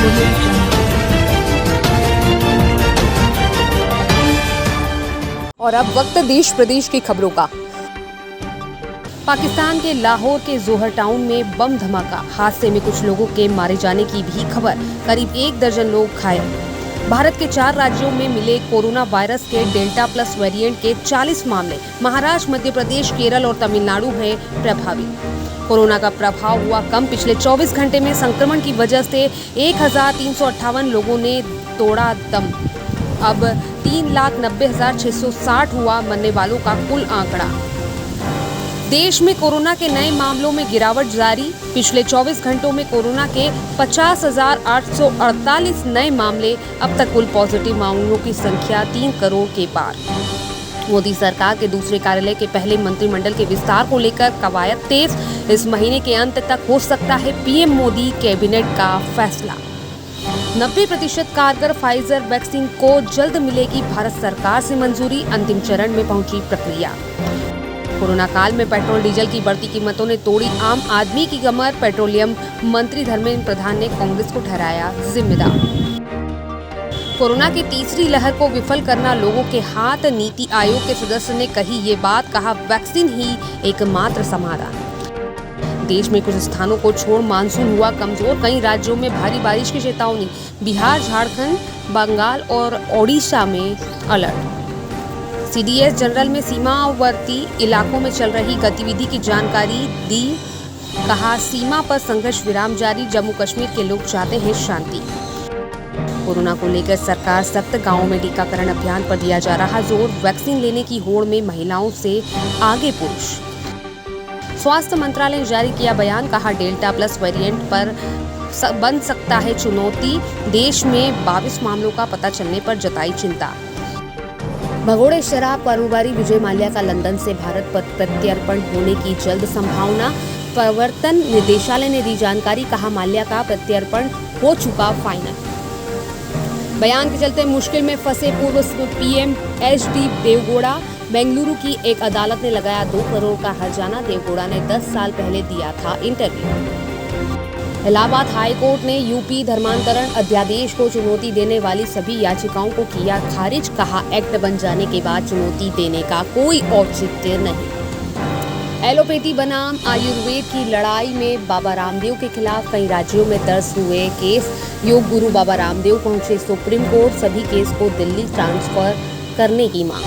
Audio Jungle। और अब वक्त देश प्रदेश की खबरों का। पाकिस्तान के लाहौर के जोहर टाउन में बम धमाका, हादसे में कुछ लोगों के मारे जाने की भी खबर, करीब 1 दर्जन लोग घायल। भारत के 4 राज्यों में मिले कोरोना वायरस के डेल्टा प्लस वेरिएंट के 40 मामले, महाराष्ट्र, मध्य प्रदेश, केरल और तमिलनाडु हैं प्रभावित। कोरोना का प्रभाव हुआ कम, पिछले 24 घंटे में संक्रमण की वजह से 1358 लोगों ने तोड़ा दम। अब 3,90,660 हुआ मरने वालों का कुल आंकड़ा। देश में कोरोना के नए मामलों में गिरावट जारी, पिछले 24 घंटों में कोरोना के 50,848 नए मामले, अब तक कुल पॉजिटिव मामलों की संख्या 3 करोड़ के पार। मोदी सरकार के दूसरे कार्यालय के पहले मंत्रिमंडल के विस्तार को लेकर कवायद तेज, इस महीने के अंत तक हो सकता है पीएम मोदी कैबिनेट का फैसला। 90% कारगर फाइजर वैक्सीन को जल्द मिलेगी भारत सरकार से मंजूरी, अंतिम चरण में पहुंची प्रक्रिया। कोरोना काल में पेट्रोल डीजल की बढ़ती कीमतों ने तोड़ी आम आदमी की कमर, पेट्रोलियम मंत्री धर्मेंद्र प्रधान ने कांग्रेस को ठहराया जिम्मेदार। कोरोना की तीसरी लहर को विफल करना लोगों के हाथ, नीति आयोग के सदस्य ने कही ये बात, कहा वैक्सीन ही एकमात्र समाधान। देश में कुछ स्थानों को छोड़ मानसून हुआ कमजोर, कई राज्यों में भारी बारिश की चेतावनी, बिहार, झारखंड, बंगाल और ओडिशा में अलर्ट। सीडीएस जनरल में सीमावर्ती इलाकों में चल रही गतिविधि की जानकारी दी, कहा सीमा पर संघर्ष विराम जारी, जम्मू कश्मीर के लोग चाहते हैं शांति। कोरोना को लेकर सरकार सख्त, गांवों में टीकाकरण अभियान पर दिया जा रहा जोर, वैक्सीन लेने की होड़ में महिलाओं से आगे पुरुष। स्वास्थ्य मंत्रालय ने जारी किया बयान, कहा डेल्टा प्लस वेरिएंट पर बन सकता है चुनौती, देश में 22 मामलों का पता चलने पर जताई चिंता। भगोड़े शराब कारोबारी विजय माल्या का लंदन से भारत पर प्रत्यर्पण होने की जल्द संभावना, प्रवर्तन निदेशालय ने दी जानकारी, कहा माल्या का प्रत्यर्पण हो चुका फाइनल। बयान के चलते मुश्किल में फंसे पूर्व पीएम एचडी देवगौड़ा, बेंगलुरु की एक अदालत ने लगाया 2 करोड़ का हर्जाना, देवगौड़ा ने 10 साल पहले दिया था इंटरव्यू। इलाहाबाद हाई कोर्ट ने यूपी धर्मांतरण अध्यादेश को चुनौती देने वाली सभी याचिकाओं को किया खारिज, कहा एक्ट बन जाने के बाद चुनौती देने का कोई औचित्य नहीं। एलोपैथी बनाम आयुर्वेद की लड़ाई में बाबा रामदेव के खिलाफ कई राज्यों में दर्ज हुए केस, योग गुरु बाबा रामदेव पहुंचे सुप्रीम कोर्ट, सभी केस को दिल्ली ट्रांसफर करने की मांग।